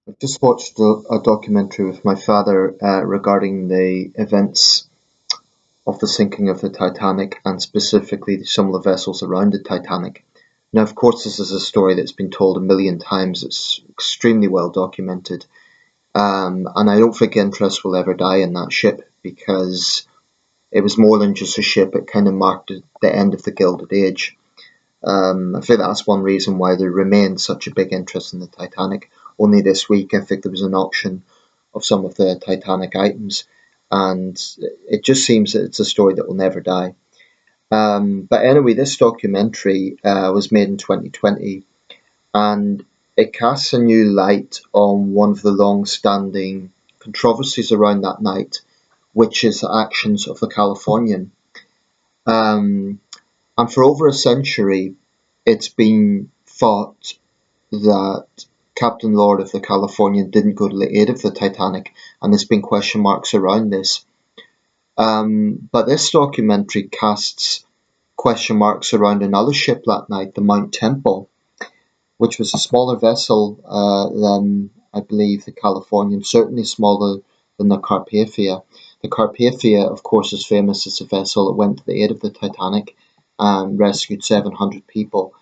I've just watched a documentary with my father regarding the events of the sinking of the Titanic and specifically some of the vessels around the Titanic. Now, of course, this is a story that's been told a million times. It's extremely well documented. And I don't think interest will ever die in that ship because it was more than just a ship. It kind of marked the end of the Gilded Age. I think that's one reason why there remains such a big interest in the Titanic. Only this week, I think there was an auction of some of the Titanic items, and it just seems that it's a story that will never die. But anyway, this documentary was made in 2020, and it casts a new light on one of the long-standing controversies around that night, which is the actions of the Californian. Um, and for over a century, it's been thought that Captain Lord of the Californian didn't go to the aid of the Titanic, and there's been question marks around this. But this documentary casts question marks around another ship that night, the Mount Temple, which was a smaller vessel than, I believe, the Californian, certainly smaller than the Carpathia. The Carpathia, of course, is famous as a vessel that went to the aid of the Titanic and rescued 700 people,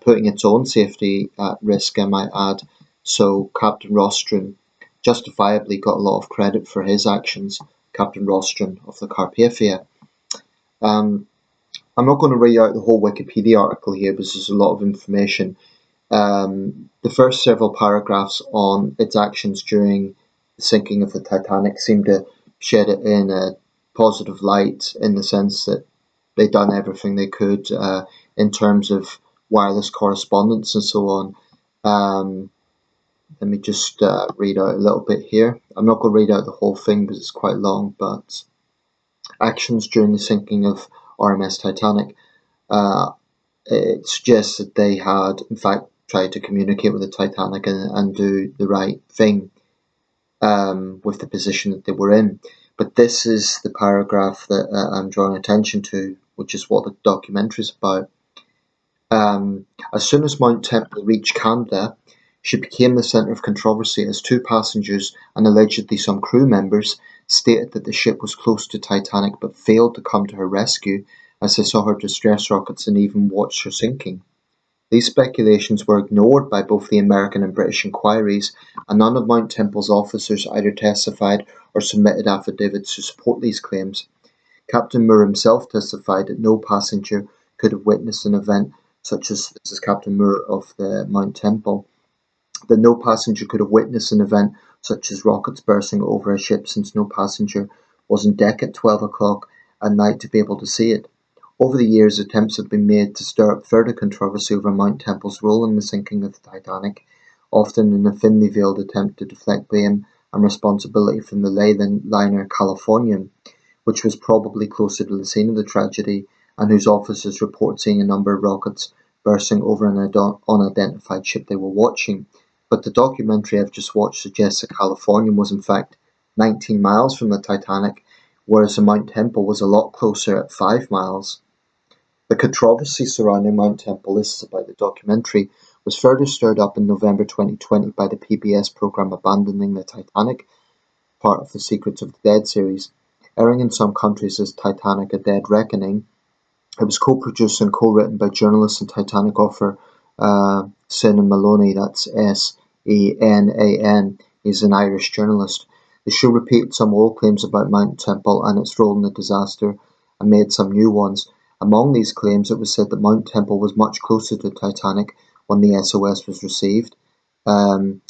putting its own safety at risk, I might add. So Captain Rostron justifiably got a lot of credit for his actions, Captain Rostron of the Carpathia. Um, I'm not going to read out the whole Wikipedia article here because there's a lot of information. The first several paragraphs on its actions during the sinking of the Titanic seem to shed it in a positive light in the sense that they'd done everything they could in terms of wireless correspondence and so on. Let me just read out a little bit here. I'm not going to read out the whole thing because it's quite long, but actions during the sinking of RMS Titanic. Uh, it suggests that they had, in fact, tried to communicate with the Titanic and do the right thing with the position that they were in. But this is the paragraph that I'm drawing attention to, which is what the documentary is about. As soon as Mount Temple reached Canada, she became the centre of controversy as two passengers and allegedly some crew members stated that the ship was close to Titanic but failed to come to her rescue as they saw her distress rockets and even watched her sinking. These speculations were ignored by both the American and British inquiries, and none of Mount Temple's officers either testified or submitted affidavits to support these claims. Captain Moore himself testified that no passenger could have witnessed an event such as this is Captain Moore of the Mount Temple, that no passenger could have witnessed an event such as rockets bursting over a ship since no passenger was on deck at 12 o'clock at night to be able to see it. Over the years, attempts have been made to stir up further controversy over Mount Temple's role in the sinking of the Titanic, often in a thinly veiled attempt to deflect blame and responsibility from the liner Californian, which was probably closer to the scene of the tragedy and whose officers report seeing a number of rockets bursting over an unidentified ship they were watching. But the documentary I've just watched suggests that Californian was in fact 19 miles from the Titanic, whereas the Mount Temple was a lot closer at 5 miles. The controversy surrounding Mount Temple, this is about the documentary, was further stirred up in November 2020 by the PBS programme Abandoning the Titanic, part of the Secrets of the Dead series. Airing in some countries as Titanic: A Dead Reckoning, it was co-produced and co-written by journalist and Titanic author Senan Maloney, that's Senan, he's an Irish journalist. The show repeated some old claims about Mount Temple and its role in the disaster and made some new ones. Among these claims, it was said that Mount Temple was much closer to Titanic when the SOS was received. Um,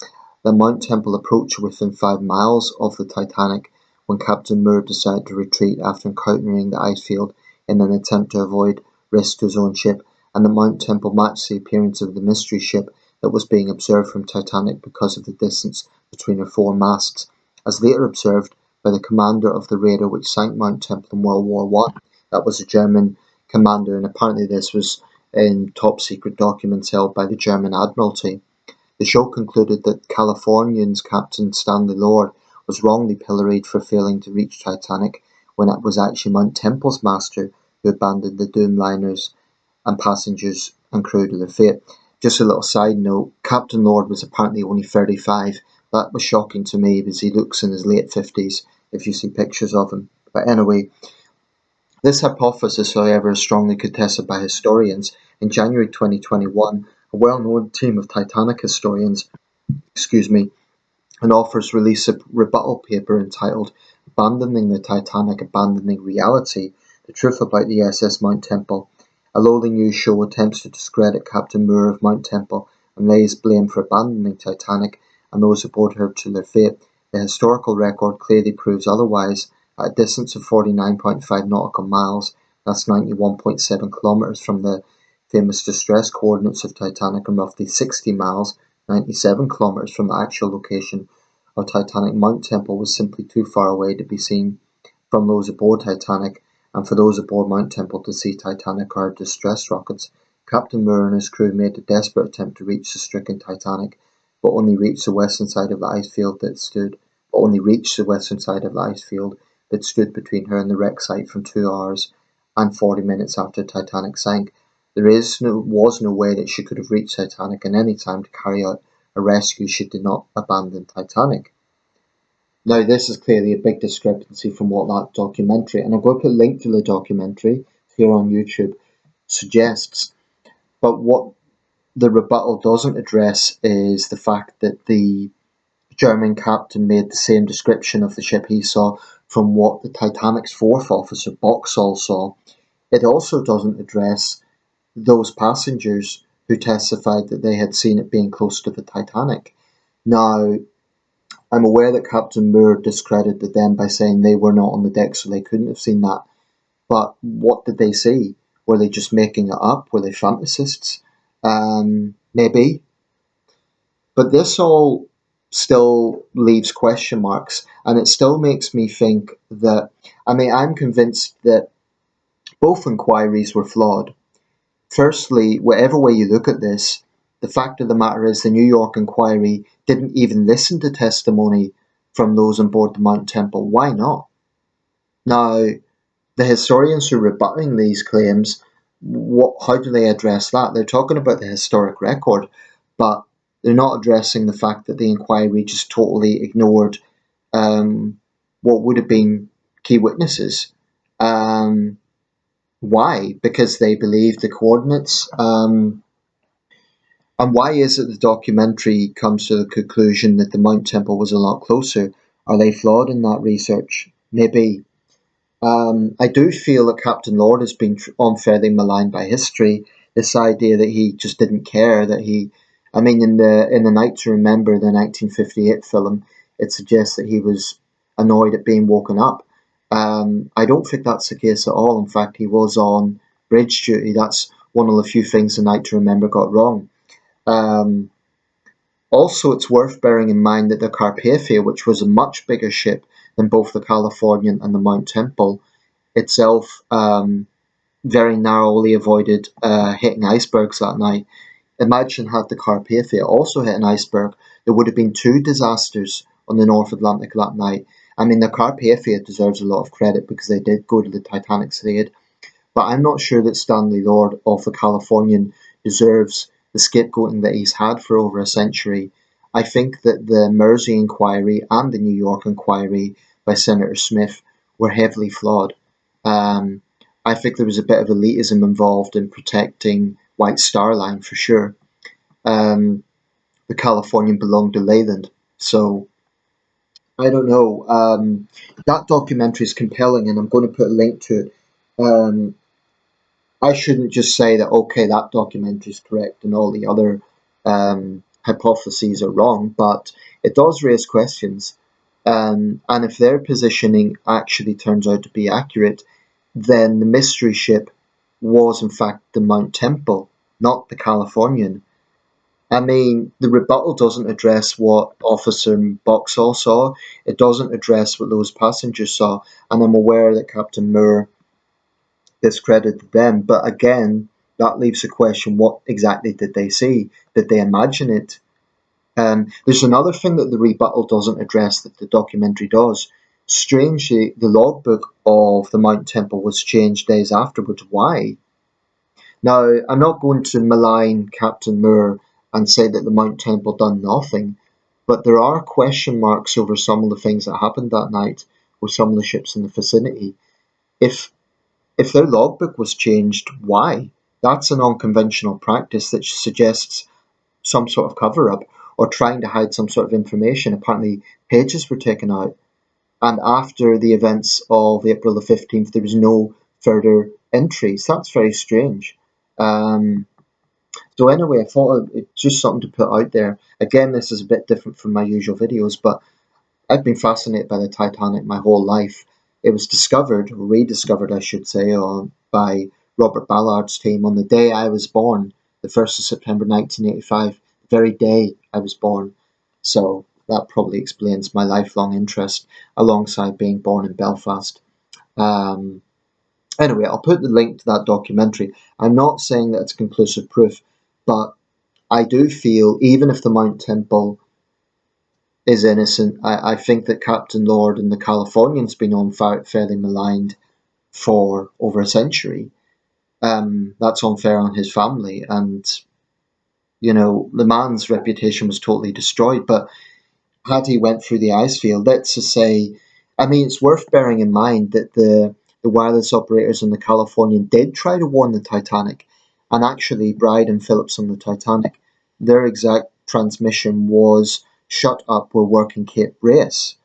the Mount Temple approached within 5 miles of the Titanic when Captain Moore decided to retreat after encountering the ice field in an attempt to avoid risk to his own ship, and the Mount Temple matched the appearance of the mystery ship that was being observed from Titanic because of the distance between her four masts, as later observed by the commander of the raider which sank Mount Temple in World War One. That was a German commander, and apparently this was in top secret documents held by the German Admiralty. The show concluded that Californian's Captain Stanley Lord was wrongly pilloried for failing to reach Titanic when it was actually Mount Temple's master who abandoned the doomed liners and passengers and crew to their fate. Just a little side note, Captain Lord was apparently only 35 That was shocking to me because he looks in his late 50s if you see pictures of him. But anyway, this hypothesis, however, is strongly contested by historians. In January 2021, a well-known team of Titanic historians, and authors released a rebuttal paper entitled "Abandoning the Titanic, Abandoning Reality: The Truth About the SS Mount Temple." A lowly news show attempts to discredit Captain Moore of Mount Temple and lays blame for abandoning Titanic and those aboard her to their fate. The historical record clearly proves otherwise. At a distance of 49.5 nautical miles, that's 91.7 kilometres from the famous distress coordinates of Titanic, and roughly 60 miles, 97 kilometres from the actual location of Titanic, Mount Temple was simply too far away to be seen from those aboard Titanic, and for those aboard Mount Temple to see Titanic or distress rockets. Captain Moore and his crew made a desperate attempt to reach the stricken Titanic, but only reached the western side of the ice field that stood between her and the wreck site from 2 hours and 40 minutes after Titanic sank. There was no way that she could have reached Titanic in any time to carry out a rescue. She did not abandon Titanic. Now, this is clearly a big discrepancy from what that documentary, and I'm going to put a link to the documentary here on YouTube, suggests. But what the rebuttal doesn't address is the fact that the German captain made the same description of the ship he saw from what the Titanic's fourth officer, Boxall, saw. It also doesn't address those passengers who testified that they had seen it being close to the Titanic. Now, I'm aware that Captain Moore discredited them by saying they were not on the deck, so they couldn't have seen that. But what did they see? Were they just making it up? Were they fantasists? Maybe. But this all still leaves question marks, and it still makes me think that, I'm convinced that both inquiries were flawed. Firstly, whatever way you look at this, the fact of the matter is the New York inquiry didn't even listen to testimony from those on board the Mount Temple. Why not? Now, the historians who are rebutting these claims, how do they address that? They're talking about the historic record, but they're not addressing the fact that the inquiry just totally ignored what would have been key witnesses. Why? Because they believe the coordinates. And why is it the documentary comes to the conclusion that the Mount Temple was a lot closer? Are they flawed in that research? Maybe. I do feel that Captain Lord has been unfairly maligned by history. This idea that he just didn't care, in the Night to Remember, the 1958 film, it suggests that he was annoyed at being woken up. I don't think that's the case at all. In fact, he was on bridge duty. That's one of the few things the Night to Remember got wrong. Also, it's worth bearing in mind that the Carpathia, which was a much bigger ship than both the Californian and the Mount Temple, itself very narrowly avoided hitting icebergs that night. Imagine had the Carpathia also hit an iceberg, there would have been two disasters on the North Atlantic that night. The Carpathia deserves a lot of credit because they did go to the Titanic's aid, but I'm not sure that Stanley Lord of the Californian deserves the scapegoating that he's had for over a century. I think that the Mersey inquiry and the New York inquiry by Senator Smith were heavily flawed. I think there was a bit of elitism involved in protecting White Star Line for sure. The Californian belonged to Leyland, so I don't know. That documentary is compelling, and I'm going to put a link to it. I shouldn't just say that, okay, that documentary is correct and all the other hypotheses are wrong, but it does raise questions. And if their positioning actually turns out to be accurate, then the mystery ship was in fact the Mount Temple, not the Californian. The rebuttal doesn't address what Officer Boxall saw. It doesn't address what those passengers saw. And I'm aware that Captain Moore discredited them. But again, that leaves the question, what exactly did they see? Did they imagine it? There's another thing that the rebuttal doesn't address that the documentary does. Strangely, the logbook of the Mount Temple was changed days afterwards. Why? Now, I'm not going to malign Captain Moore and say that the Mount Temple done nothing, but there are question marks over some of the things that happened that night with some of the ships in the vicinity. If if their logbook was changed, why? That's an unconventional practice that suggests some sort of cover up or trying to hide some sort of information. Apparently, pages were taken out, and after the events of April the 15th, there was no further entries. That's very strange. Um, so anyway, I thought it's just something to put out there. Again, this is a bit different from my usual videos, but I've been fascinated by the Titanic my whole life. It was discovered, rediscovered, I should say, by Robert Ballard's team on the day I was born, the 1st of September 1985, the very day I was born. So that probably explains my lifelong interest alongside being born in Belfast. Um, anyway, I'll put the link to that documentary. I'm not saying that it's conclusive proof, but I do feel, even if the Mount Temple is innocent, I think that Captain Lord and the Californian's been on fairly maligned for over a century. That's unfair on his family, and the man's reputation was totally destroyed. But had he went through the ice field, let's just say, I mean, it's worth bearing in mind that the wireless operators on the Californian did try to warn the Titanic, and actually Bride and Phillips on the Titanic, their exact transmission was shut up, we're working Cape Race,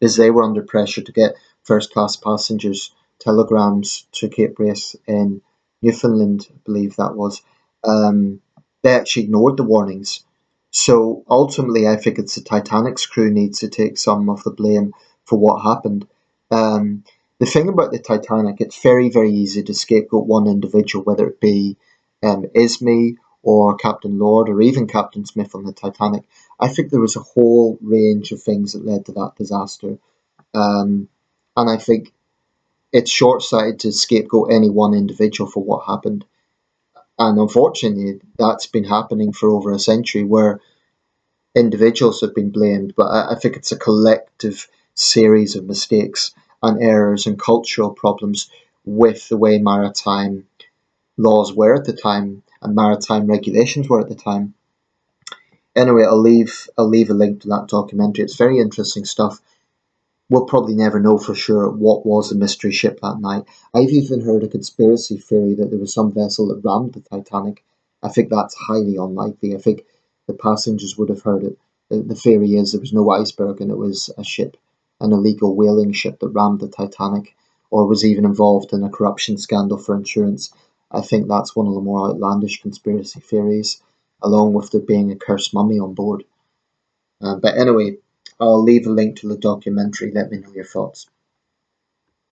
as they were under pressure to get first class passengers telegrams to Cape Race in Newfoundland, I believe that was. Um, they actually ignored the warnings. So ultimately, I think it's the Titanic's crew needs to take some of the blame for what happened. Um, the thing about the Titanic, it's very, very easy to scapegoat one individual, whether it be Ismay or Captain Lord or even Captain Smith on the Titanic. I think there was a whole range of things that led to that disaster. Um, and I think it's short sighted to scapegoat any one individual for what happened. And unfortunately, that's been happening for over a century where individuals have been blamed, but I think it's a collective series of mistakes and errors and cultural problems with the way maritime laws were at the time and maritime regulations were at the time. Anyway, I'll leave a link to that documentary. It's very interesting stuff. We'll probably never know for sure what was the mystery ship that night. I've even heard a conspiracy theory that there was some vessel that rammed the Titanic. I think that's highly unlikely. I think the passengers would have heard it. The theory is there was no iceberg and it was a ship, an illegal whaling ship that rammed the Titanic, or was even involved in a corruption scandal for insurance. I think that's one of the more outlandish conspiracy theories, along with there being a cursed mummy on board. But anyway, I'll leave a link to the documentary. Let me know your thoughts.